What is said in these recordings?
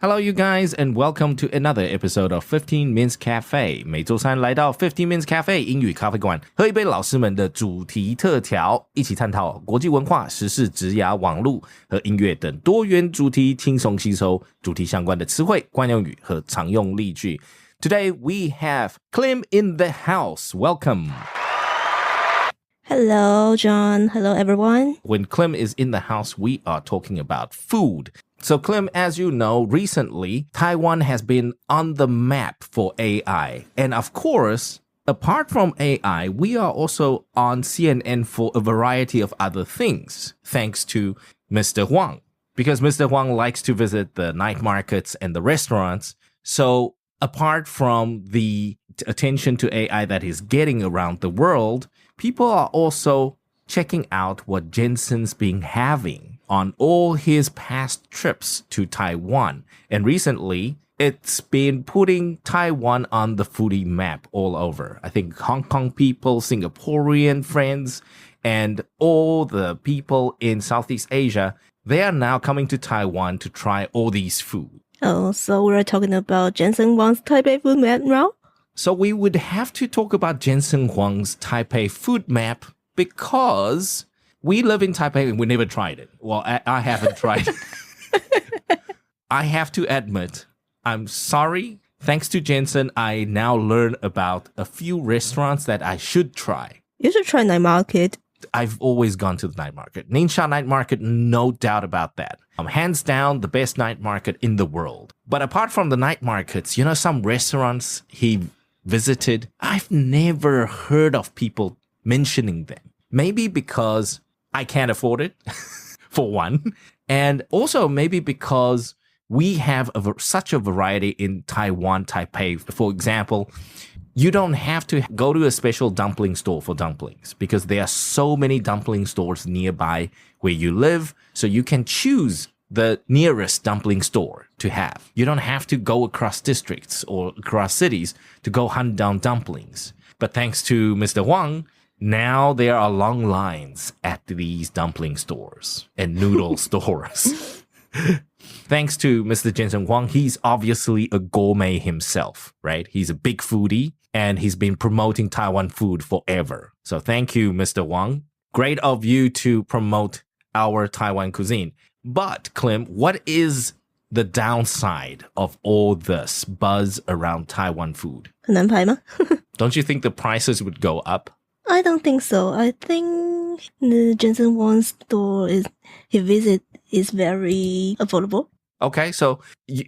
Hello, you guys, and welcome to another episode of 15 Minutes Cafe. 每周三来到15 Minutes Cafe 英语咖啡馆，喝一杯老师们的主题特调，一起探讨国际文化、时事、职涯、网络和音乐等多元主题，轻松吸收主题相关的词汇、惯用语和常用例句。Today we have Clem in the house. Welcome. Hello, John. Hello, everyone. When Clem is in the house, we are talking about food.So, Clem, as you know, recently, Taiwan has been on the map for AI. And of course, apart from AI, we are also on CNN for a variety of other things, thanks to Mr. Huang. Because Mr. Huang likes to visit the night markets and the restaurants. So, apart from the attention to AI that is getting around the world, people are also checking out what Jensen's been having.on all his past trips to Taiwan. And recently, it's been putting Taiwan on the foodie map all over. I think Hong Kong people, Singaporean friends, and all the people in Southeast Asia, they are now coming to Taiwan to try all these food. Oh, so we're talking about Jensen Huang's Taipei food map now? So we would have to talk about Jensen Huang's Taipei food map because...We live in Taipei and we never tried it. Well, I haven't tried it. I have to admit, I'm sorry. Thanks to Jensen, I now learn about a few restaurants that I should try. You should try night market. I've always gone to the night market. Ningxia night market, no doubt about that. Hands down, the best night market in the world. But apart from the night markets, you know, some restaurants he visited, I've never heard of people mentioning them. Maybe because...I can't afford it, for one. And also maybe because we have such a variety in Taiwan, Taipei. For example, you don't have to go to a special dumpling store for dumplings because there are so many dumpling stores nearby where you live. So you can choose the nearest dumpling store to have. You don't have to go across districts or across cities to go hunt down dumplings. But thanks to Mr. Huang,Now there are long lines at these dumpling stores and noodle stores. Thanks to Mr. Jensen Huang, he's obviously a gourmet himself, right? He's a big foodie and he's been promoting Taiwan food forever. So thank you, Mr. Huang. Great of you to promote our Taiwan cuisine. But, Clem, what is the downside of all this buzz around Taiwan food? 很难排吗？ Don't you think the prices would go up?I don't think so. I think the Jensen Huang store he visit is very affordable. Okay, so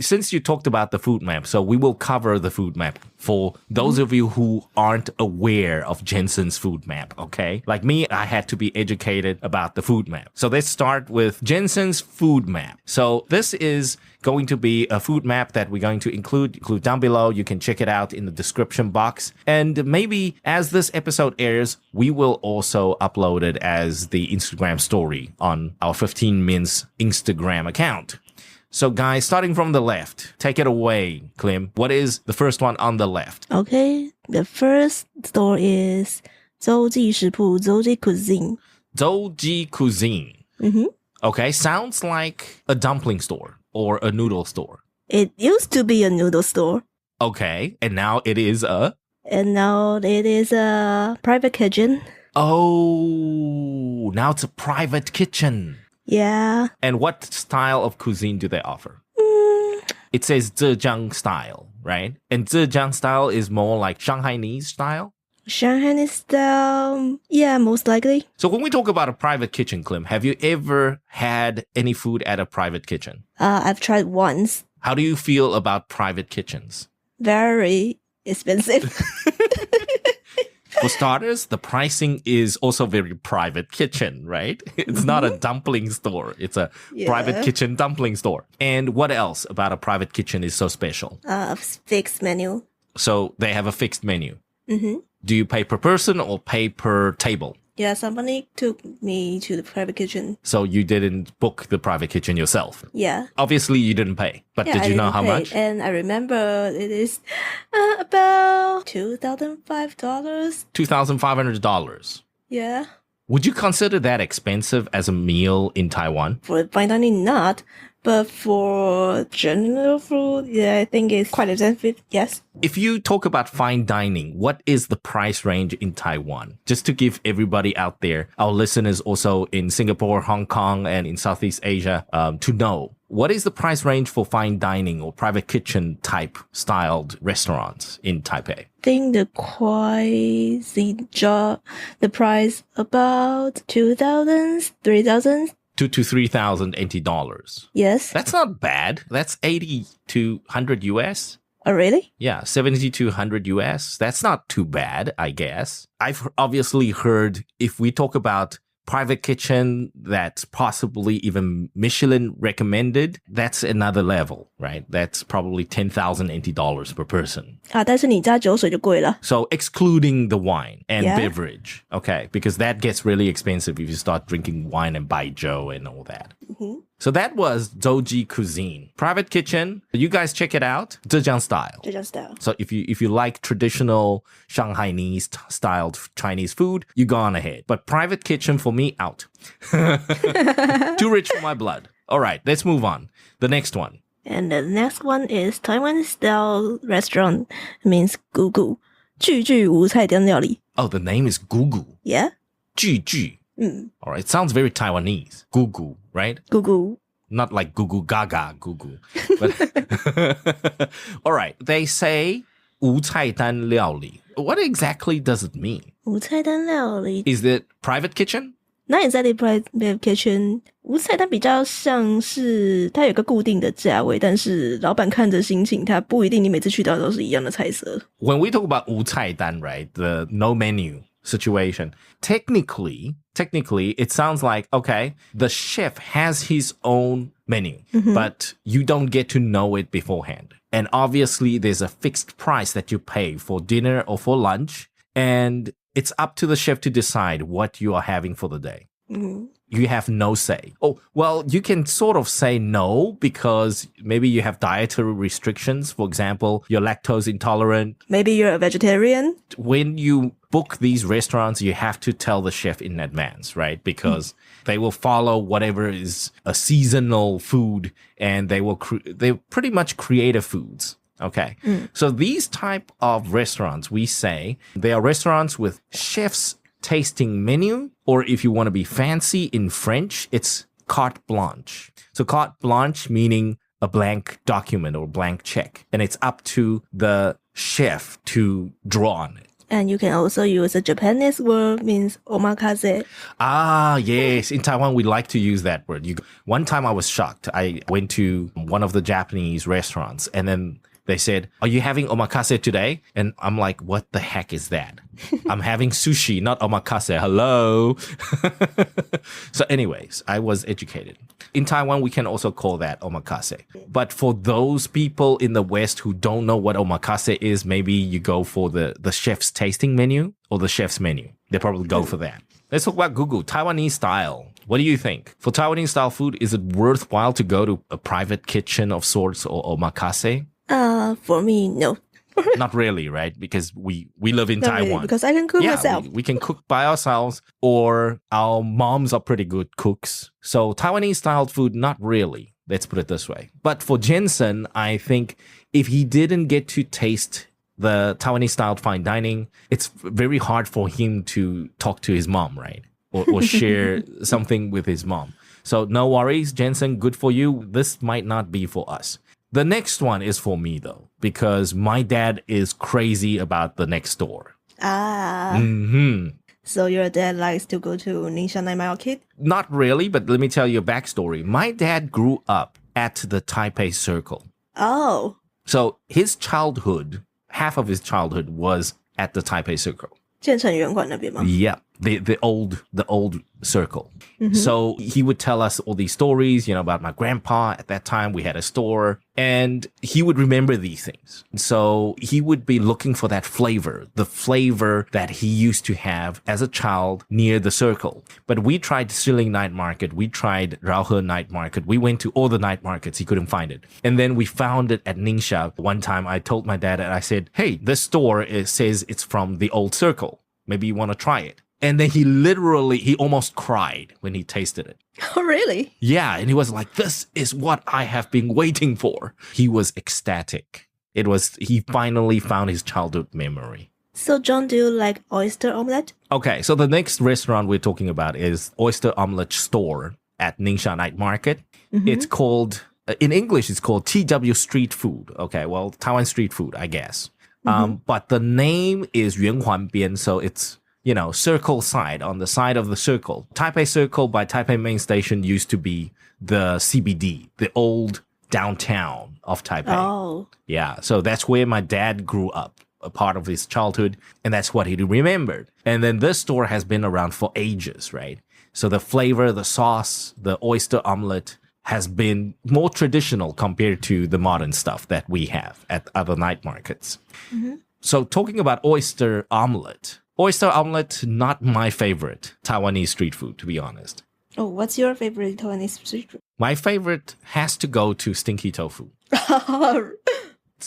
since you talked about the food map, so we will cover the food map for those of you who aren't aware of Jensen's food map, okay? Like me, I had to be educated about the food map. So let's start with Jensen's food map. So this is going to be a food map that we're going to include down below. You can check it out in the description box. And maybe as this episode airs, we will also upload it as the Instagram story on our 15 Minutes Instagram account.So, guys, starting from the left, take it away, Clem. What is the first one on the left? Okay, the first store is 洲际食铺, Zouji Cuisine. Zouji Cuisine. Mm-hmm. Okay, sounds like a dumpling store or a noodle store. It used to be a noodle store. Okay, and now it is a? And now it is a private kitchen. Oh, now it's a private kitchen.Yeah. And what style of cuisine do they offer? It says Zhejiang style, right? And Zhejiang style is more like Shanghainese style? Shanghainese style, yeah, most likely. So when we talk about a private kitchen, Clem, have you ever had any food at a private kitchen? I've tried once. How do you feel about private kitchens? Very expensive. For starters, the pricing is also very private kitchen, right? It's not a dumpling store. It's a private kitchen dumpling store. And what else about a private kitchen is so special? Fixed menu. So they have a fixed menu. Mm-hmm. Do you pay per person or pay per table? Yeah, somebody took me to the private kitchen. So you didn't book the private kitchen yourself? Yeah. Obviously, you didn't pay. But did you know how much? And I remember it is about $2,500. $2,500? Yeah. Would you consider that expensive as a meal in Taiwan? For fine dining, not. But for general food, yeah, I think it's quite expensive, yes. If you talk about fine dining, what is the price range in Taiwan? Just to give everybody out there, our listeners also in Singapore, Hong Kong, and in Southeast Asia, to know. What is the price range for fine dining or private kitchen type styled restaurants in Taipei? I think the price about 2,000, 3,000. 2 to 3,000 NT dollars. Yes. That's not bad. That's 80 to 100 US. Oh, really? Yeah, 70 to 100 US. That's not too bad, I guess. I've obviously heard if we talk about private kitchen that's possibly even Michelin recommended, that's another level, right? That's probably 10,000 NT dollars per person. 但是你加酒水就贵了。 So excluding the wine and Yeah. beverage, okay? Because that gets really expensive if you start drinking wine and baijiu and all that. So that was Zouji Cuisine. Private kitchen, you guys check it out. Zhejiang style. Zhejiang style. So if you like traditional Shanghainese styled Chinese food, you go on ahead. But private kitchen for me, out. Too rich for my blood. All right, let's move on. The next one. And the next one is Taiwan style restaurant, means 姑姑聚聚无菜单料理. Oh, the name is Gugu. Yeah? 聚聚. All right, it sounds very Taiwanese. Gugu, right? 姑姑. Not like Gugu Gaga Gugu. But all right, they say 无菜单料理. What exactly does it mean? 无菜单料理. Is it private kitchen? Not exactly private kitchen. 无菜单比较像是它有个固定的价位，但是老板看着心情，他不一定你每次去到都是一样的菜色。 When we talk about 无菜单, right, the no menu situation, technically, it sounds like, okay, the chef has his own menu, but you don't get to know it beforehand. And obviously, there's a fixed price that you pay for dinner or for lunch, and it's up to the chef to decide what you are having for the day. You have no say. Oh, well, you can sort of say no because maybe you have dietary restrictions. For example, you're lactose intolerant. Maybe you're a vegetarian. When you book these restaurants, you have to tell the chef in advance, right? Because they will follow whatever is a seasonal food and they're pretty much creative foods. Okay. So these type of restaurants, we say they are restaurants with chef's tasting menu, or if you want to be fancy in French, it's carte blanche. So carte blanche meaning a blank document or blank check, and it's up to the chef to draw on it. And you can also use a Japanese word, means omakase. Ah, yes. In Taiwan, we like to use that word. One time I was shocked. I went to one of the Japanese restaurants and then they said, "Are you having omakase today?" And I'm like, what the heck is that? I'm having sushi, not omakase. Hello. So anyways, I was educated. In Taiwan, we can also call that omakase. But for those people in the West who don't know what omakase is, maybe you go for the chef's tasting menu or the chef's menu. They probably go for that. Let's talk about Gugu, Taiwanese style. What do you think? For Taiwanese style food, is it worthwhile to go to a private kitchen of sorts or omakase? For me, no. Not really, right? Because we live in Not Taiwan. really, because I can cook myself. We can cook by ourselves, or our moms are pretty good cooks. So Taiwanese style food, not really. Let's put it this way. But for Jensen, I think if he didn't get to taste the Taiwanese style fine dining, it's very hard for him to talk to his mom, right? Or share something with his mom. So no worries, Jensen, good for you. This might not be for us. The next one is for me, though, because my dad is crazy about the next door. So your dad likes to go to Ningxia Night Market? Not really, but let me tell you a backstory. My dad grew up at the Taipei Circle. Oh. So his childhood, half of his childhood was at the Taipei Circle. 建成圆馆那边吗? Yeah, the old circle. So he would tell us all these stories, about my grandpa. At that time, we had a store and he would remember these things. So he would be looking for that flavor, the flavor that he used to have as a child near the circle. But we tried Shilling Night Market. We tried Raohe Night Market. We went to all the night markets. He couldn't find it. And then we found it at Ningxia. One time I told my dad and I said, "Hey, this store says it's from the old circle. Maybe you want to try it." And then he almost cried when he tasted it. Oh, really? Yeah, and he was like, this is what I have been waiting for. He was ecstatic. He finally found his childhood memory. So, John, do you like oyster omelette? Okay, so the next restaurant we're talking about is Oyster Omelette Store at Ningxia Night Market. It's called, in English, it's called TW Street Food. Okay, well, Taiwan Street Food, I guess. But the name is Yuanhuan Bian, so it's, circle side, on the side of the circle. Taipei Circle by Taipei Main Station used to be the CBD, the old downtown of Taipei. Oh. Yeah, so that's where my dad grew up, a part of his childhood, and that's what he remembered. And then this store has been around for ages, right? So the flavor, the sauce, the oyster omelet has been more traditional compared to the modern stuff that we have at other night markets. So talking about oyster omelet, not my favorite Taiwanese street food, to be honest. Oh, what's your favorite Taiwanese street food? My favorite has to go to stinky tofu.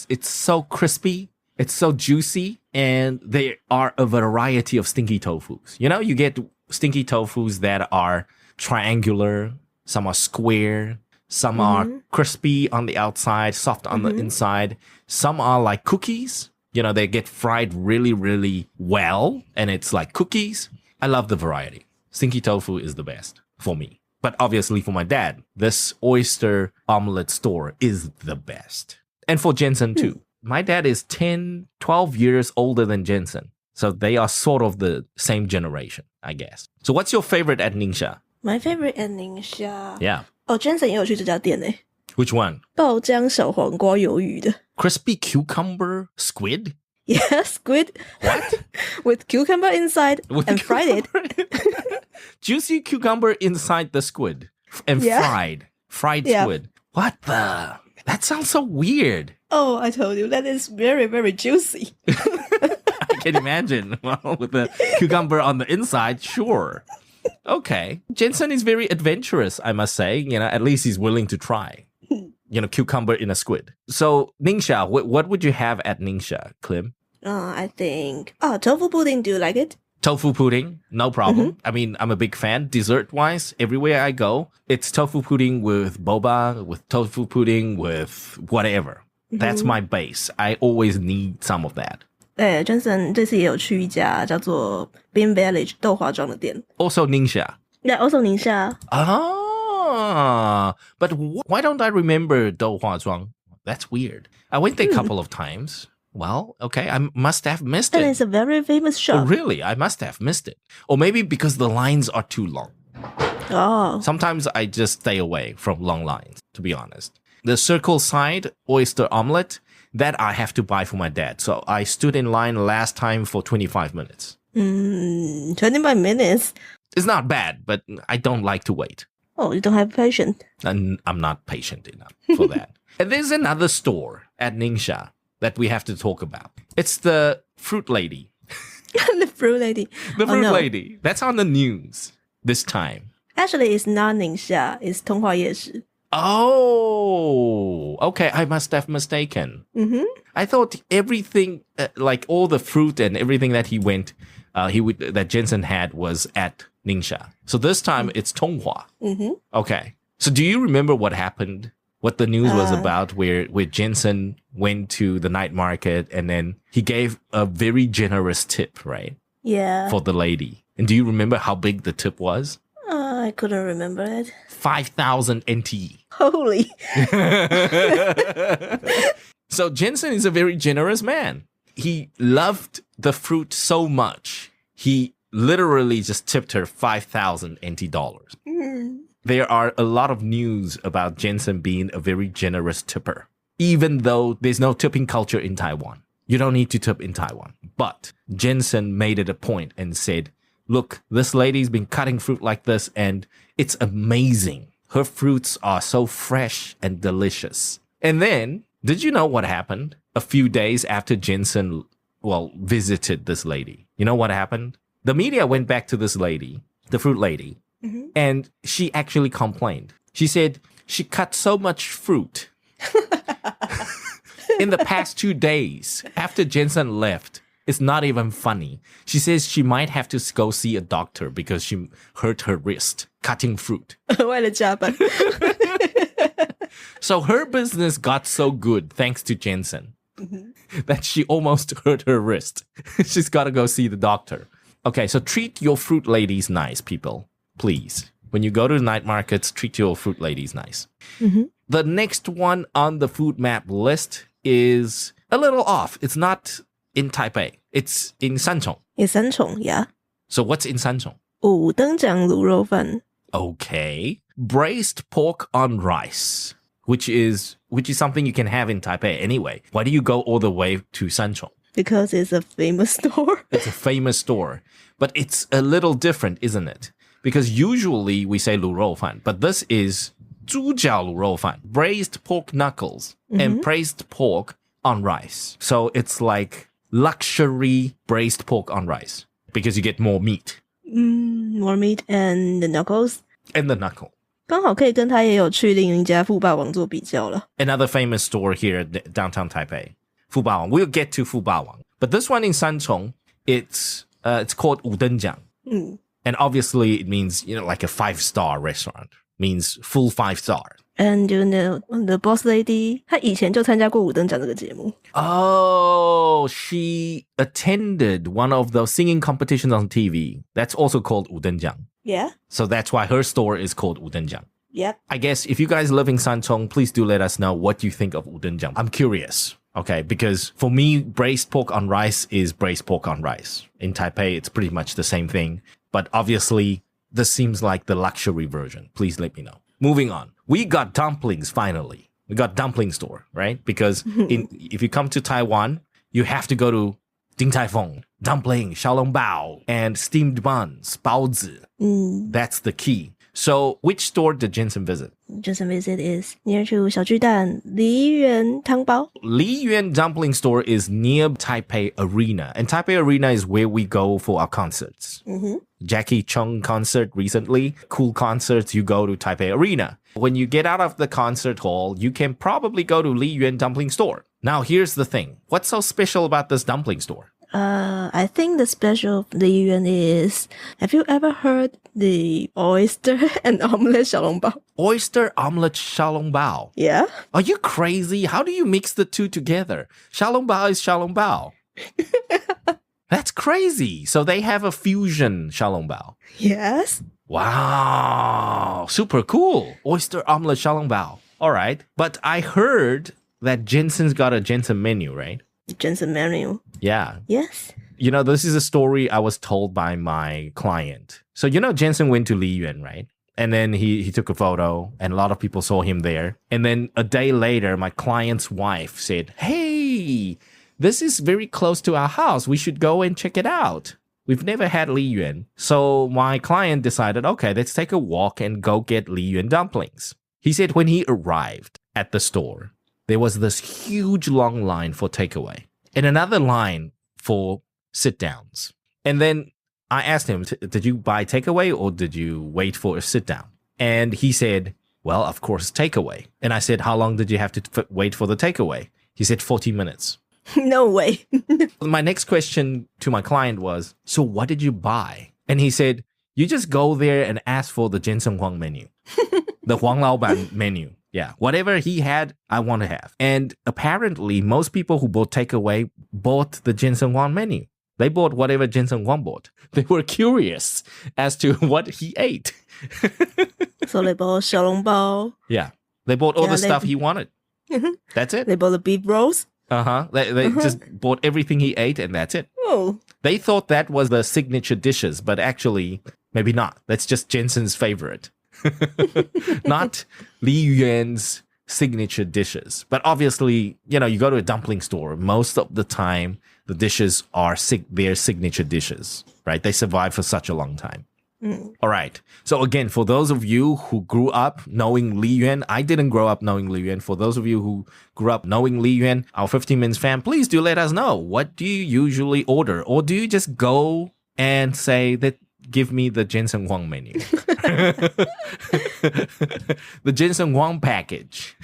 It's so crispy. It's so juicy. And there are a variety of stinky tofus. You get stinky tofus that are triangular. Some are square. Some are crispy on the outside, soft on the inside. Some are like cookies. They get fried really, really well. And it's like cookies. I love the variety. Stinky tofu is the best for me. But obviously for my dad, this oyster omelet store is the best. And for Jensen too. My dad is 10, 12 years older than Jensen. So they are sort of the same generation, I guess. So what's your favorite at Ningxia? My favorite at Ningxia? Yeah. Oh, Jensen 也有去这家店诶。 Which one? 爆浆小黄瓜鱿鱼的。 Crispy cucumber squid? Yeah, squid. What? With cucumber inside and fried it. Juicy cucumber inside the squid and fried squid. What the? That sounds so weird. Oh, I told you, that is very, very juicy. I can imagine. Well, with the cucumber on the inside, sure. Okay. Jensen is very adventurous, I must say. At least he's willing to try. Cucumber in a squid. So, Ningxia, what would you have at Ningxia, Clem? I think... tofu pudding, do you like it? Tofu pudding, no problem. I mean, I'm a big fan. Dessert-wise, everywhere I go, it's tofu pudding with boba, with tofu pudding, with whatever. That's my base. I always need some of that. Jensen 这次也有去一家叫做 Bean Village 豆花庄的店。 Also Ningxia. Yeah, also Ningxia. But why don't I remember Douhua Zhuang? That's weird. I went there a couple of times. Well, okay, I must have missed it. And it's a very famous shop. Oh, really? I must have missed it. Or maybe because the lines are too long. Oh. Sometimes I just stay away from long lines, to be honest. The circle side oyster omelet, that I have to buy for my dad. So I stood in line last time for 25 minutes. 25 minutes? It's not bad, but I don't like to wait. Oh, you don't have patience. And I'm not patient enough for that. And there's another store at Ningxia that we have to talk about. It's the Fruit Lady. The Fruit Lady. The Fruit Lady. That's on the news this time. Actually, it's not Ningxia. It's 通化夜市. Oh, okay. I must have mistaken. I thought everything, like all the fruit and everything that that Jensen had was at Ningxia. So this time it's Tonghua. Okay. So do you remember what happened? What the news was about where Jensen went to the night market and then he gave a very generous tip, right? Yeah. For the lady. And do you remember how big the tip was? I couldn't remember it. 5,000 NT. Holy. So Jensen is a very generous man. He loved the fruit so much. He literally just tipped her 5,000 NT dollars. There are a lot of news about Jensen being a very generous tipper, even though there's no tipping culture in Taiwan. You don't need to tip in Taiwan. But Jensen made it a point and said, look, this lady's been cutting fruit like this and it's amazing. Her fruits are so fresh and delicious. And then, did you know what happened? A few days after Jensen, visited this lady. You know what happened? The media went back to this lady, the fruit lady, and she actually complained. She said she cut so much fruit in the past 2 days after Jensen left. It's not even funny. She says she might have to go see a doctor because she hurt her wrist cutting fruit. 为了加班 So her business got so good thanks to Jensen that she almost hurt her wrist. She's got to go see the doctor. Okay, so treat your fruit ladies nice, people. Please. When you go to night markets, treat your fruit ladies nice. The next one on the food map list is a little off. It's not in Taipei. It's in Sanchong. In Sanchong, yeah. So what's in Sanchong? 五灯奖卤肉饭 Okay. Braised pork on rice, which is something you can have in Taipei anyway. Why do you go all the way to Sanchong? because it's a famous store. It's a famous store. But it's a little different, isn't it? Because usually we say 卤肉饭, but this is 猪脚卤肉饭, braised pork knuckles and braised pork on rice. So it's like luxury braised pork on rice because you get more meat. More meat and the knuckles. And the knuckle. 刚好可以跟他也有去另一家富霸王做比较了。 Another famous store here at downtown Taipei. Fubawang. We'll get to Fubawang. But this one in Sanchong, it's called 五灯奖. And obviously it means, like a 5-star restaurant. Means full 5 stars. And you know, the boss lady, 她以前就参加过五灯奖这个节目。 Oh, she attended one of those singing competitions on TV. That's also called 五灯奖. Yeah. So that's why her store is called 五灯奖. Yep. I guess if you guys live in Sanchong, please do let us know what you think of 五灯奖. I'm curious. Okay, because for me, braised pork on rice is braised pork on rice. In Taipei, it's pretty much the same thing. But obviously, this seems like the luxury version. Please let me know. Moving on. We got dumplings finally. We got dumpling store, right? Because if you come to Taiwan, you have to go to Din Tai Fung, dumpling, xiaolongbao, and steamed buns, baozi. That's the key. So which store did Jensen visit? Jensen visit is near to 小巨蛋梨园汤包。 Liyuan Dumpling Store is near Taipei Arena. And Taipei Arena is where we go for our concerts. Jackie Chung concert recently. Cool concerts, you go to Taipei Arena. When you get out of the concert hall, you can probably go to Liyuan Dumpling Store. Now, here's the thing. What's so special about this dumpling store? I think the special of 梨园 is, have you ever heard the oyster and omelette 小笼包? Oyster omelette xiaolongbao. Yeah. Are you crazy? How do you mix the two together? Xiaolongbao is xiaolongbao. That's crazy. So they have a fusion xiaolongbao. Yes. Wow. Super cool. Oyster omelette xiaolongbao. All right. But I heard that Jensen's got a Jensen menu, right? Jensen menu. Yeah. Yes. This is a story I was told by my client. So, Jensen went to Liyuan, right? And then he took a photo and a lot of people saw him there. And then a day later, my client's wife said, hey, this is very close to our house. We should go and check it out. We've never had Liyuan. So my client decided, okay, let's take a walk and go get Liyuan dumplings. He said when he arrived at the store, there was this huge long line for takeaway and another line for sit-downs. And then I asked him, did you buy takeaway or did you wait for a sit-down? And he said, well, of course, takeaway. And I said, how long did you have to wait for the takeaway? He said 40 minutes. No way. My next question to my client was, so what did you buy? And he said, you just go there and ask for the Jensen Huang menu, the Huang Laoban menu. Yeah, whatever he had, I want to have. And apparently, most people who bought takeaway bought the Jensen Huang menu. They bought whatever Jensen Huang bought. They were curious as to what he ate. So they bought 小笼包. Yeah, they bought all the stuff he wanted. That's it. They bought the beef rolls. They just bought everything he ate and that's it. Oh. They thought that was the signature dishes, but actually, maybe not. That's just Jensen's favorite. Not Li Yuan's signature dishes. But obviously, you go to a dumpling store. Most of the time, the dishes are their signature dishes, right? They survive for such a long time. All right. So again, for those of you who grew up knowing Li Yuan, I didn't grow up knowing Li Yuan. For those of you who grew up knowing Li Yuan, our 15 Minutes fan, please do let us know. What do you usually order? Or do you just go and say that give me the Jensen Huang menu. The Jensen Huang package.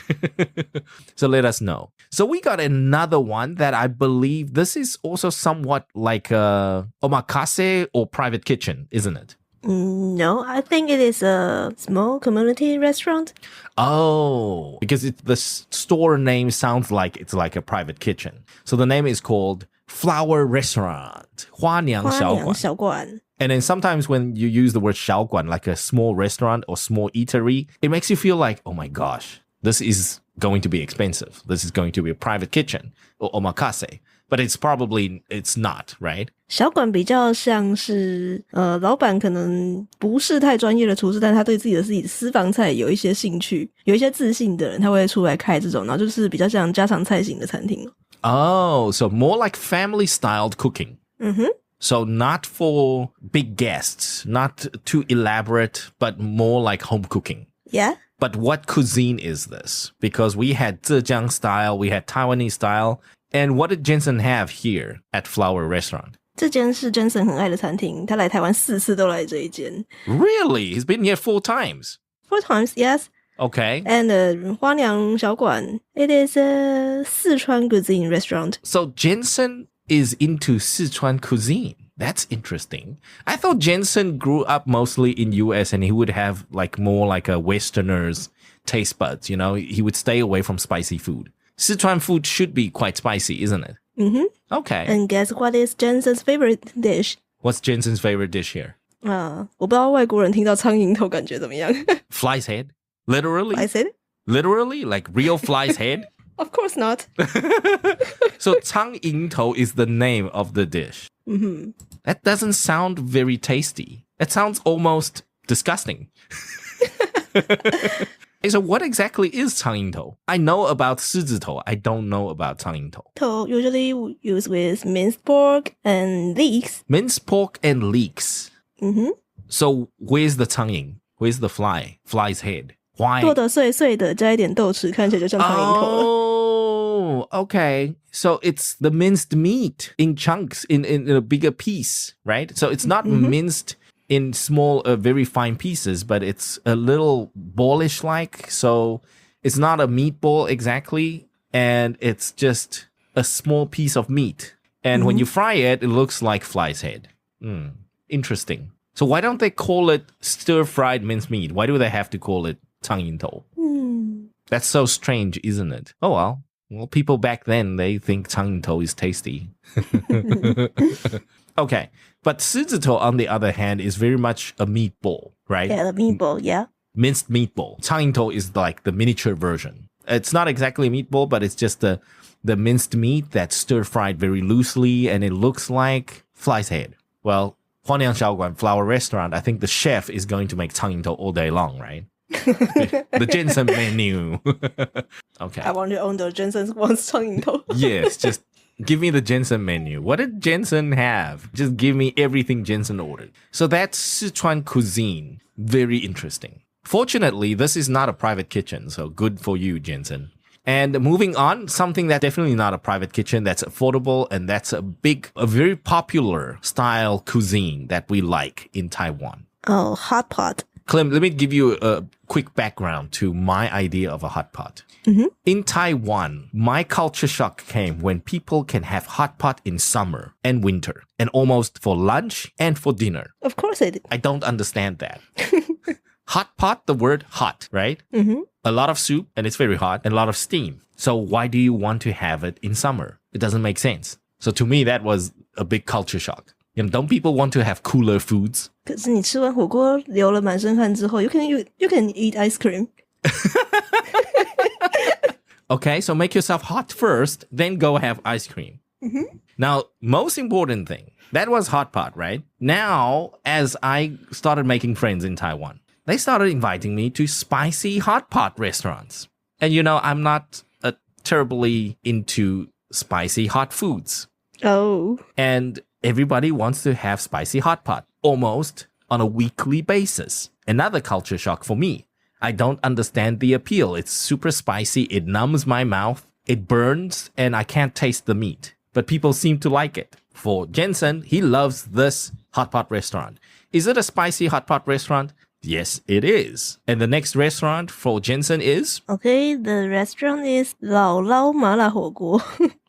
So let us know. So we got another one that I believe this is also somewhat like a omakase or private kitchen, isn't it? No, I think it is a small community restaurant. Oh, because the store name sounds like it's like a private kitchen. So the name is called Flower Restaurant. 花娘小馆.小馆. And then sometimes when you use the word 小馆, like a small restaurant or small eatery, it makes you feel like, oh my gosh, this is going to be expensive. This is going to be a private kitchen or omakase. But it's not, right? 小馆比较像是老板可能不是太专业的厨师，但他对自己的私房菜有一些兴趣，有一些自信的人，他会出来开这种，然后就是比较像家常菜型的餐厅。Oh, so more like family-styled cooking. Mm-hmm. So not for big guests, not too elaborate, but more like home cooking. Yeah. But what cuisine is this? Because we had Zhejiang style, we had Taiwanese style. And what did Jensen have here at Flower Restaurant? 这间是 Jensen 很爱的餐厅，他来台湾4次都来这一间。Really? He's been here 4 times. 4 times, yes. Okay. And 花娘小馆, it is a Sichuan cuisine restaurant. So Jensen is into Sichuan cuisine. That's interesting. I thought Jensen grew up mostly in US and he would have like more like a Westerner's taste buds, you know? He would stay away from spicy food. Sichuan food should be quite spicy, isn't it? Mm-hmm. Okay. And guess what is Jensen's favorite dish? What's Jensen's favorite dish here? 我不知道外国人听到苍蝇头感觉怎么样。Fly's head? Literally? Fly's head? Literally? Like real fly's head? Of course not. So 苍蝇头 is the name of the dish. Mm-hmm. That doesn't sound very tasty. It sounds almost disgusting. So what exactly is 苍蝇头? I know about 狮子头. I don't know about 苍蝇头. Toe usually used with minced pork and leeks. Minced pork and leeks. Mm-hmm. So where's the 苍蝇? Where's the fly? Fly's head. Why? 剁得碎碎的，加一点豆豉，看起来就像苍蝇头了。Oh, okay. So it's the minced meat in chunks, in a bigger piece, right? So it's not minced in small, very fine pieces, but it's a little ballish like. So it's not a meatball exactly, and it's just a small piece of meat. And when you fry it, it looks like fly's head. Interesting. So why don't they call it stir-fried minced meat? Why do they have to call it 苍蝇头? That's so strange, isn't it? Oh well. Well, people back then, they think 苍蝇头 is tasty. Okay. But 狮子头, on the other hand, is very much a meatball, right? Yeah, the meatball, yeah. Minced meatball. 苍蝇头 is like the miniature version. It's not exactly a meatball, but it's just the minced meat that's stir-fried very loosely, and it looks like fly's head. Well, 花娘小馆 Flower Restaurant, I think the chef is going to make 苍蝇头 all day long, right? The Jensen menu. Okay. I want to own the Jensen's once 苍蝇头. Yes, just give me the Jensen menu. What did Jensen have? Just give me everything Jensen ordered. So that's Sichuan cuisine. Very interesting. Fortunately, this is not a private kitchen, so good for you, Jensen. And moving on, something that's definitely not a private kitchen, that's affordable, and that's a very popular style cuisine that we like in Taiwan. Oh, hot pot. Clem, let me give you a quick background to my idea of a hot pot. In Taiwan, my culture shock came when people can have hot pot in summer and winter, and almost for lunch and for dinner. Of course I did. I don't understand that. Hot pot, the word hot, right? A lot of soup, and it's very hot, and a lot of steam. So why do you want to have it in summer? It doesn't make sense. So to me, that was a big culture shock. You know, don't people want to have cooler foods? 可是你吃完火锅流了满身汗之后 you can eat ice cream. Okay, so make yourself hot first, then go have ice cream. Now, most important thing, that was hot pot, right? Now, as I started making friends in Taiwan, they started inviting me to spicy hot pot restaurants. And you know, I'm not terribly into spicy hot foods. Oh. And everybody wants to have spicy hot pot almost on a weekly basis. Another culture shock for me. I don't understand the appeal. It's super spicy. It numbs my mouth. It burns and I can't taste the meat. But people seem to like it. for Jensen, he loves this hot pot restaurant. Is it a spicy hot pot restaurant? Yes, it is. And the next restaurant for Jensen is? Okay, the restaurant is 姥姥麻辣火锅.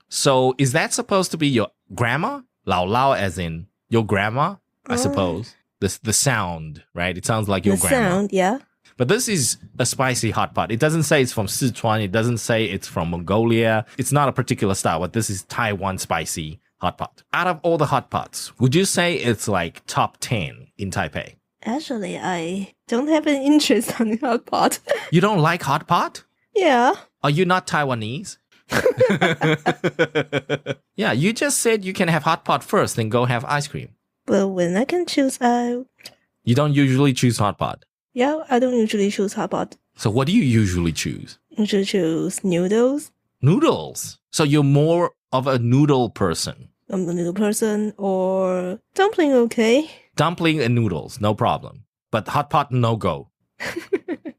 So is that supposed to be your grandma? 姥姥as in your grandma, I suppose. The sound, right? It sounds like your grandma. The sound, yeah. But this is a spicy hot pot. It doesn't say it's from Sichuan. It doesn't say it's from Mongolia. It's not a particular style, but this is Taiwan spicy hot pot. Out of all the hot pots, would you say it's like top 10 in Taipei? Actually, I don't have an interest on hot pot. You don't like hot pot? Yeah. Are you not Taiwanese? Yeah, you just said you can have hot pot first, then go have ice cream. But when I can choose, You don't usually choose hot pot. Yeah, I don't usually choose hot pot. So what do you usually choose? Usually choose noodles. Noodles. So you're more of a noodle person. I'm a noodle person, or dumpling, okay. Dumpling and noodles, no problem. But hot pot, no go.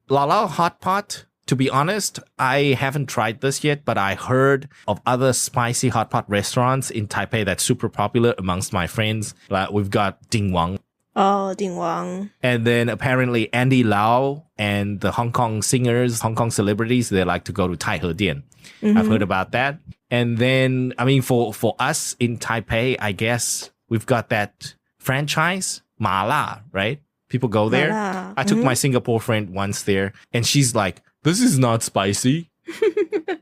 Lalao hot pot, to be honest, I haven't tried this yet, but I heard of other spicy hot pot restaurants in Taipei that's super popular amongst my friends. Like we've got Ding Wang. Oh, Ding Wang. And then apparently Andy Lau and the Hong Kong singers, Hong Kong celebrities, they like to go to Tai He Dian. I've heard about that. And then, I mean, for us in Taipei, I guess we've got that franchise, Ma La, right? People go there. Ma La. I took my Singapore friend once there and she's like, this is not spicy.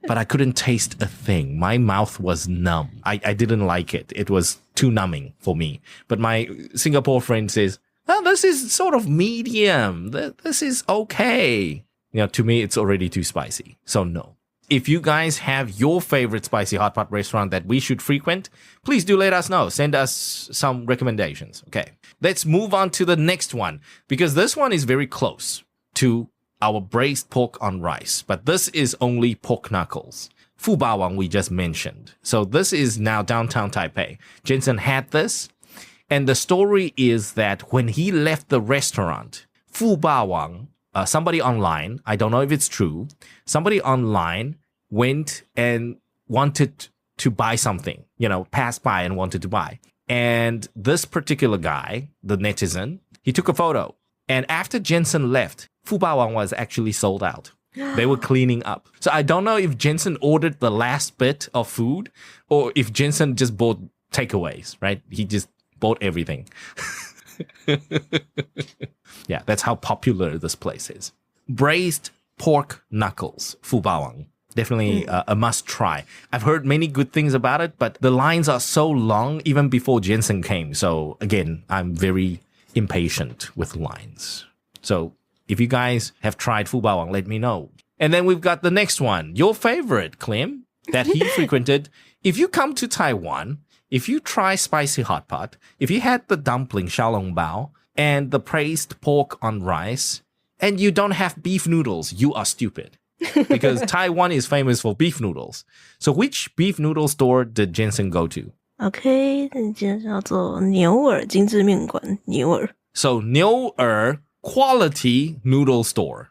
But I couldn't taste a thing. My mouth was numb. I didn't like it. It was too numbing for me. But my Singapore friend says, oh, this is sort of medium. This is okay. You know, to me, it's already too spicy. So no. If you guys have your favorite spicy hot pot restaurant that we should frequent, please do let us know. Send us some recommendations. Okay. Let's move on to the next one because this one is very close to our braised pork on rice, but this is only pork knuckles. Fu Ba Wang we just mentioned. So this is now downtown Taipei. Jensen had this, and the story is that when he left the restaurant, Fu Ba Wang, somebody online, I don't know if it's true, somebody online went and wanted to buy something, you know, passed by and wanted to buy. And this particular guy, the netizen, he took a photo. And after Jensen left, Fu Ba Wang was actually sold out. They were cleaning up. So I don't know if Jensen ordered the last bit of food or if Jensen just bought takeaways, right? He just bought everything. Yeah, that's how popular this place is. Braised pork knuckles, Fu Ba Wang. Definitely a must try. I've heard many good things about it, but the lines are so long even before Jensen came. So again, I'm very impatient with lines. So if you guys have tried Fu Ba Wang, let me know. And then we've got the next one, your favorite, Clem, that he frequented. If you come to Taiwan, if you try spicy hot pot, if you had the dumpling xiaolongbao and the braised pork on rice, and you don't have beef noodles, you are stupid. Because Taiwan is famous for beef noodles. So which beef noodle store did Jensen go to? Okay, 那间叫做牛耳精致面馆，牛耳。 So 牛耳 quality noodle store.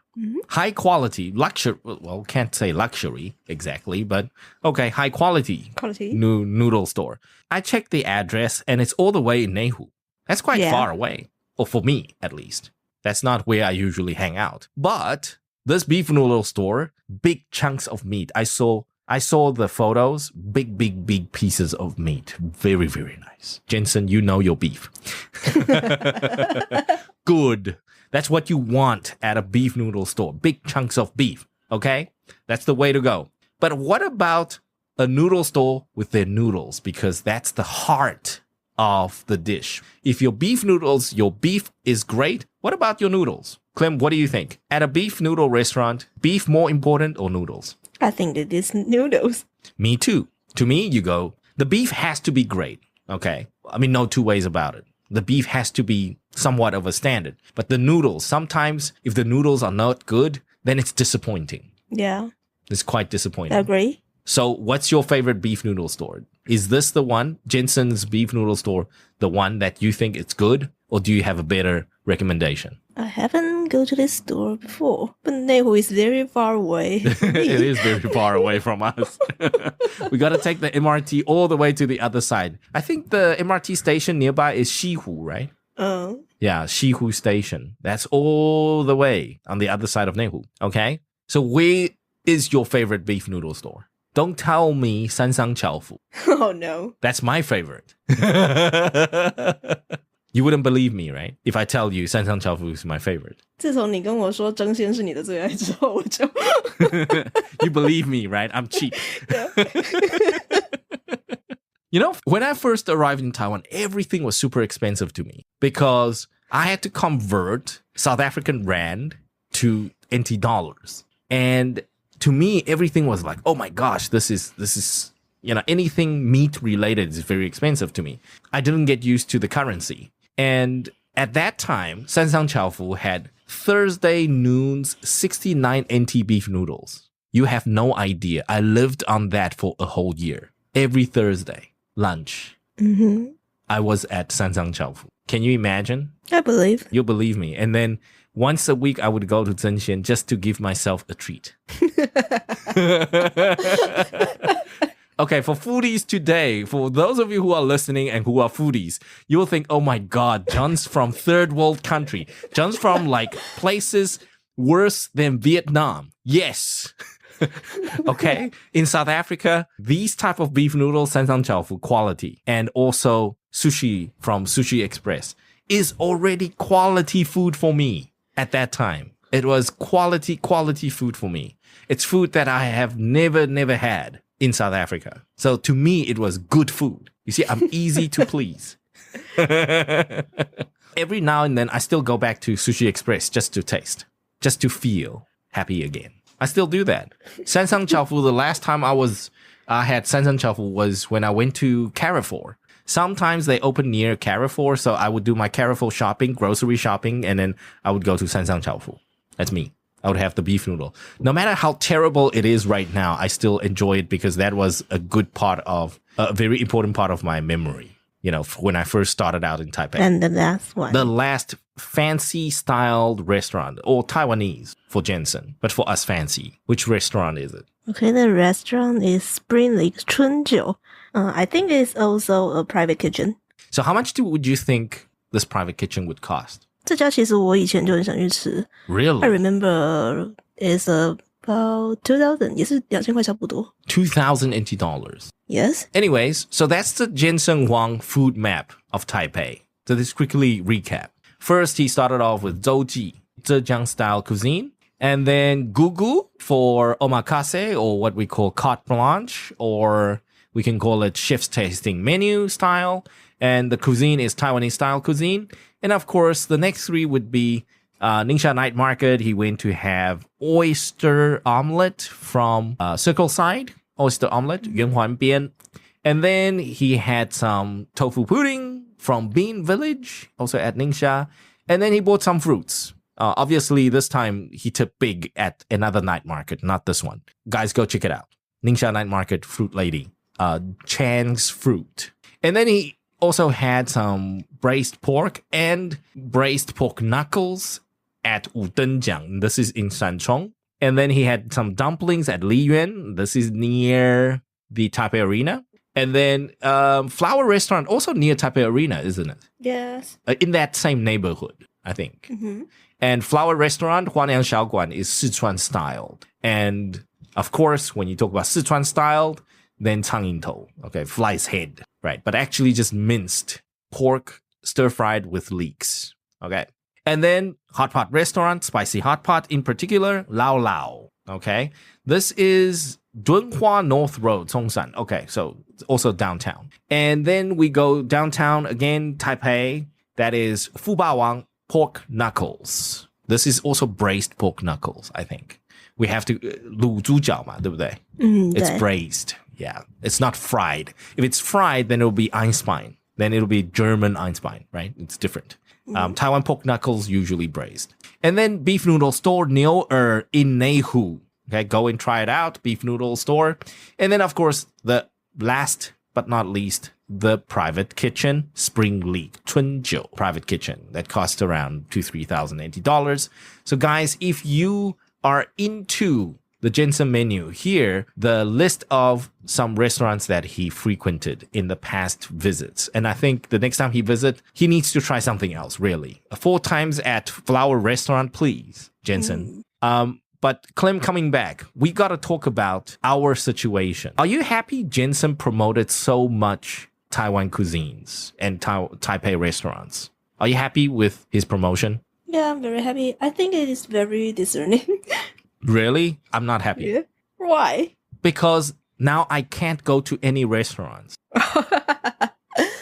High quality, luxury, well, can't say luxury exactly, but okay, high quality, noodle store. I checked the address and it's all the way in Nehu. That's quite far away, or for me at least. That's not where I usually hang out. But this beef noodle store, big chunks of meat. I saw the photos, big pieces of meat. Very, very nice. Jensen, you know your beef. Good. That's what you want at a beef noodle store. Big chunks of beef. Okay? That's the way to go. But what about a noodle store with their noodles? Because that's the heart of the dish. If your beef noodles, your beef is great. What about your noodles? Clem, what do you think? At a beef noodle restaurant, beef more important or noodles? I think it is noodles. Me too. To me, you go, the beef has to be great. Okay? I mean, no two ways about it. The beef has to be somewhat of a standard. But the noodles, sometimes if the noodles are not good, then it's disappointing. Yeah. It's quite disappointing. I agree. So what's your favorite beef noodle store? Is this the one, Jensen's beef noodle store, the one that you think it's good? Or do you have a better recommendation? I haven't go to this store before, but Neihu is very far away. It is very far away from us. We got to take the MRT all the way to the other side. I think the MRT station nearby is Xihu, right? Yeah, Xihu station. That's all the way on the other side of Neihu. Okay? So where is your favorite beef noodle store? Don't tell me Sansang Chaofu. Oh, no. That's my favorite. You wouldn't believe me, right? If I tell you Sansang Chaofu is my favorite. 自从你跟我说争鲜是你的最爱之后，我就You believe me, right? I'm cheap. You know, when I first arrived in Taiwan, everything was super expensive to me because I had to convert South African rand to NT dollars. And to me, everything was like, oh my gosh, this is, anything meat related is very expensive to me. I didn't get used to the currency. And at that time, Sansang Chaofu had Thursday noons 69 NT beef noodles. You have no idea. I lived on that for a whole year. Every Thursday, lunch. I was at Sansang Chaofu. Can you imagine? I believe. You believe me. And then once a week, I would go to Zhenxian just to give myself a treat. Okay, for foodies today, for those of you who are listening and who are foodies, you will think, oh my God, John's from third world country. John's from like places worse than Vietnam. Yes. Okay. In South Africa, these type of beef noodles, Sansang Chaofu quality, and also sushi from Sushi Express is already quality food for me at that time. It was quality food for me. It's food that I have never had in South Africa. So to me, it was good food. You see, I'm easy to please. Every now and then, I still go back to Sushi Express just to taste, just to feel happy again. I still do that. Sansang Chaofu, the last time I had Sansang Chaofu was when I went to Carrefour. Sometimes they open near Carrefour, so I would do my Carrefour shopping, grocery shopping, and then I would go to Sansang Chaofu. That's me. I would have the beef noodle. No matter how terrible it is right now, I still enjoy it because that was a very important part of my memory, when I first started out in Taipei. And the last one. The last fancy styled restaurant, or Taiwanese for Jensen, but for us fancy. Which restaurant is it? Okay, the restaurant is Spring Lake Chunjiu. I think it's also a private kitchen. So how much would you think this private kitchen would cost? 这家其实我以前就很想去吃。Really? I remember it's about 2,000, 也是2000块差不多。2,000 NT dollars. Yes. Anyways, so that's the Jensen Huang food map of Taipei. So let's quickly recap. First, he started off with Zhouji, Zhejiang style cuisine. And then Gugu for omakase, or what we call carte blanche, or we can call it chef's tasting menu style. And the cuisine is Taiwanese style cuisine. And of course, the next three would be Ningxia Night Market. He went to have oyster omelet from Circle Side, oyster omelet, Yuanhuan Bian. And then he had some tofu pudding from Bean Village, also at Ningxia. And then he bought some fruits. Obviously, this time he took big at another night market, not this one. Guys, go check it out. Ningxia Night Market Fruit Lady, Chang's Fruit. And then he also had some braised pork and braised pork knuckles at Wudenjiang. This is in Shanchong. And then he had some dumplings at Liyuan. This is near the Taipei Arena. And then Flower Restaurant, also near Taipei Arena, isn't it? Yes. In that same neighborhood, I think. Mm-hmm. And Flower Restaurant, Huanliang Xiaoguan, is Sichuan styled. And of course, when you talk about Sichuan styled, then Changyingtou, okay, fly's head, right? But actually just minced pork stir-fried with leeks, okay? And then Hot Pot Restaurant, Spicy Hot Pot in particular, Lao Lao, okay? This is Dunhua North Road, Songshan, okay, so also downtown. And then we go downtown again, Taipei, that is Fubawang Pork Knuckles. This is also braised pork knuckles, I think. We have to, 卤猪脚嘛，对不对? It's braised. Yeah, it's not fried. If it's fried, then it'll be Einstein. Then it'll be German Einstein, right? It's different. Taiwan pork knuckles usually braised. And then beef noodle store Niu in Neihu. Okay, go and try it out. Beef noodle store. And then, of course, the last but not least, the private kitchen Spring Leak 春酒 private kitchen that costs around $2,000-3,000 NT. So guys, if you are into the Jensen menu, here the list of some restaurants that he frequented in the past visits. And I think the next time he visits, he needs to try something else, really. 4 times at Flower Restaurant, please, Jensen. But Clem, coming back, we got to talk about our situation. Are you happy Jensen promoted so much Taiwan cuisines and Taipei restaurants? Are you happy with his promotion? Yeah, I'm very happy. I think it is very discerning. Really? I'm not happy. Yeah. Why? Because now I can't go to any restaurants.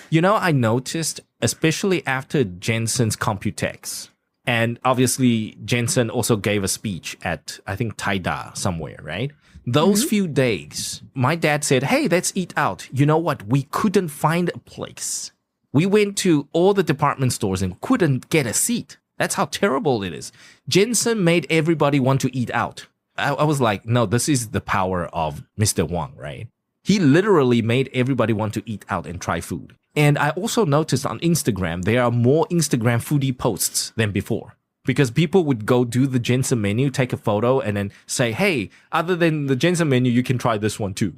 You know, I noticed, especially after Jensen's Computex, and obviously Jensen also gave a speech at, I think, Taida somewhere, right? Those few days, my dad said, hey, let's eat out. You know what? We couldn't find a place. We went to all the department stores and couldn't get a seat. That's how terrible it is. Jensen made everybody want to eat out. I was like, no, this is the power of Mr. Huang, right? He literally made everybody want to eat out and try food. And I also noticed on Instagram, there are more Instagram foodie posts than before. Because people would go do the Jensen menu, take a photo, and then say, hey, other than the Jensen menu, you can try this one too.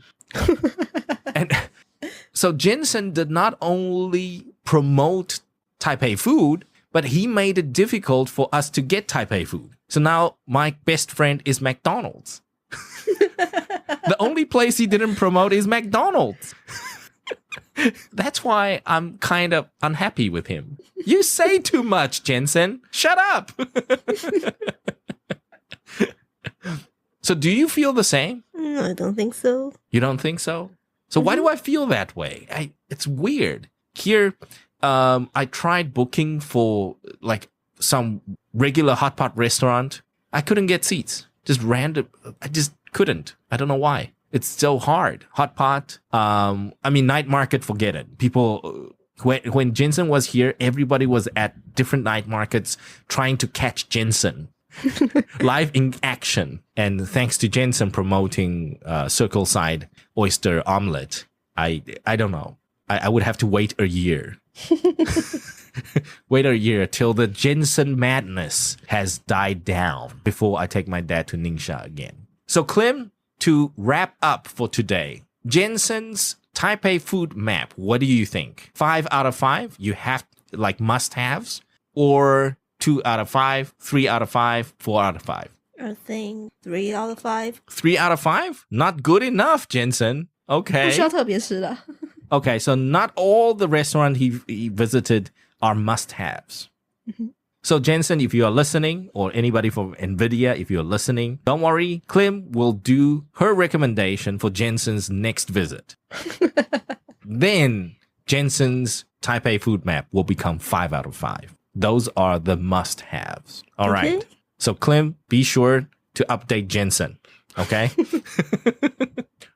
And so Jensen did not only promote Taipei food, but he made it difficult for us to get Taipei food. So now my best friend is McDonald's. The only place he didn't promote is McDonald's. That's why I'm kind of unhappy with him. You say too much, Jensen. Shut up. So do you feel the same? I don't think so. You don't think so? So why do I feel that way? It's weird. Here, I tried booking for like some regular hot pot restaurant. I couldn't get seats. Just random. I just couldn't. I don't know why. It's so hard. Hot pot. Night market, forget it. People, when Jensen was here, everybody was at different night markets trying to catch Jensen. Live in action. And thanks to Jensen promoting circle side oyster omelet, I don't know. I would have to wait a year. Wait a year till the Jensen madness has died down before I take my dad to Ningxia again. So Clem, to wrap up for today, Jensen's Taipei food map, what do you think? 5 out of 5? You have like must-haves? Or 2 out of 5, 3 out of 5, 4 out of 5? I think 3 out of 5. 3 out of 5? Not good enough, Jensen. Okay. 不需要特别吃的。 Okay, so not all the restaurants he visited are must-haves. So Jensen, if you are listening, or anybody from NVIDIA, if you're listening, don't worry. Clem will do her recommendation for Jensen's next visit. Then Jensen's Taipei food map will become 5 out of 5. Those are the must-haves. All right. So Clem, be sure to update Jensen. Okay?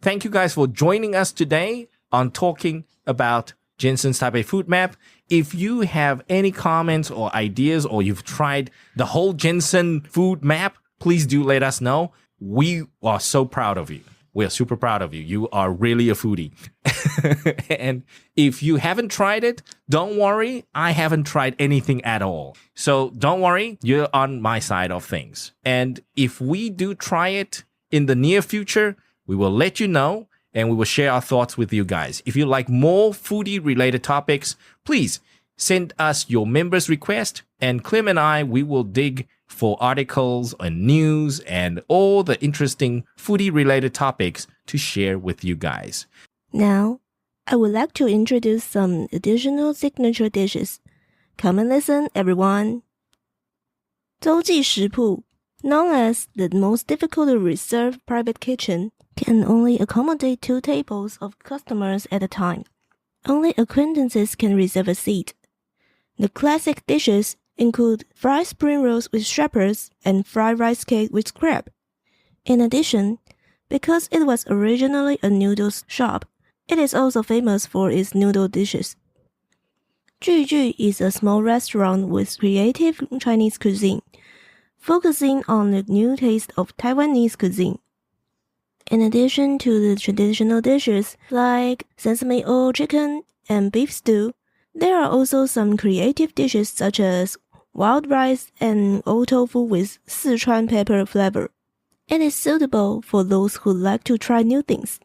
Thank you guys for joining us today on talking about Jensen's Taipei food map. If you have any comments or ideas, or you've tried the whole Jensen food map, please do let us know. We are so proud of you. We are super proud of you. You are really a foodie. And if you haven't tried it, don't worry. I haven't tried anything at all. So don't worry. You're on my side of things. And if we do try it in the near future, we will let you know. And we will share our thoughts with you guys. If you like more foodie-related topics, please send us your members' request. And Clem and I, we will dig for articles and news and all the interesting foodie-related topics to share with you guys. Now, I would like to introduce some additional signature dishes. Come and listen, everyone. 洲际食铺, known as the most difficult to reserve private kitchen, can only accommodate 2 tables of customers at a time. Only acquaintances can reserve a seat. The classic dishes include fried spring rolls with shepherd's and fried rice cake with crab. In addition, because it was originally a noodles shop, it is also famous for its noodle dishes. Jujy is a small restaurant with creative Chinese cuisine, focusing on the new taste of Taiwanese cuisine. In addition to the traditional dishes like sesame oil chicken and beef stew. There are also some creative dishes such as wild rice and old tofu with Sichuan pepper flavor. It is suitable for those who like to try new things.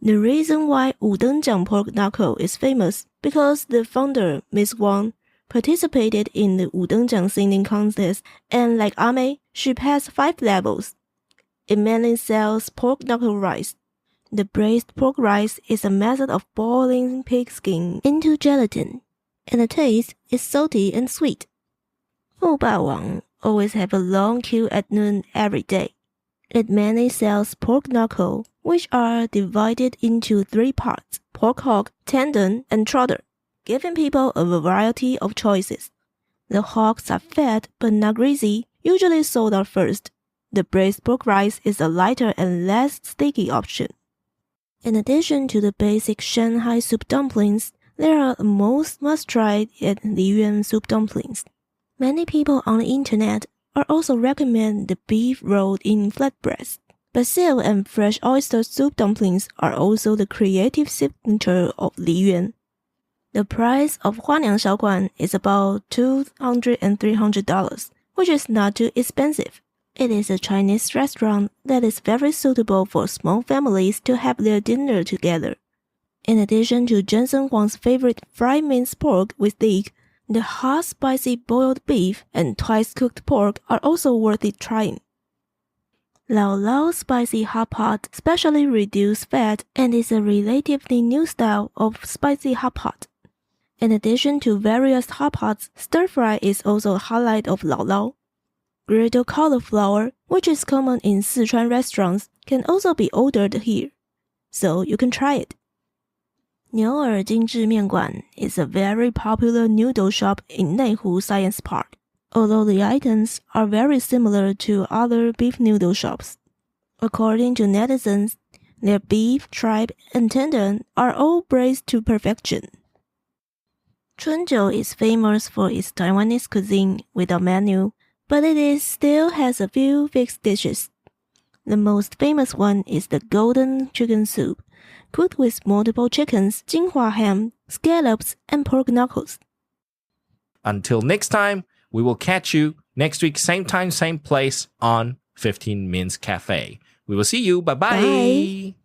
The reason why Wudengjiang pork knuckle is famous because the founder, Ms. Huang, participated in the Wudengjiang singing contest, and like Ame, she passed 5 levels. It mainly sells pork knuckle rice. The braised pork rice is a method of boiling pig skin into gelatin, and the taste is salty and sweet. Fu Ba Wang always have a long queue at noon every day. It mainly sells pork knuckle, which are divided into 3 parts, pork hock, tendon, and trotter, giving people a variety of choices. The hocks are fat but not greasy, usually sold out first. The braised pork rice is a lighter and less sticky option. In addition to the basic Shanghai soup dumplings, there are most must-try at Liyuan soup dumplings. Many people on the internet are also recommend the beef rolled in flatbreads. Basil and fresh oyster soup dumplings are also the creative signature of Liyuan. The price of Huang Xiaoguan is about $200 and $300, which is not too expensive. It is a Chinese restaurant that is very suitable for small families to have their dinner together. In addition to Jensen Huang's favorite fried minced pork with leek, the hot spicy boiled beef and twice-cooked pork are also worth trying. Lao Lao spicy hot pot specially reduced fat and is a relatively new style of spicy hot pot. In addition to various hot pots, stir-fry is also a highlight of Lao Lao. Grilled cauliflower, which is common in Sichuan restaurants, can also be ordered here, so you can try it. 牛耳精致面馆 is a very popular noodle shop in Neihu Science Park, although the items are very similar to other beef noodle shops. According to netizens, their beef, tripe, and tendon are all braised to perfection. Chunjiu is famous for its Taiwanese cuisine with a menu, but still has a few fixed dishes. The most famous one is the golden chicken soup, cooked with multiple chickens, Jinhua ham, scallops, and pork knuckles. Until next time, we will catch you next week, same time, same place on 15 Minutes Cafe. We will see you. Bye-bye. Bye.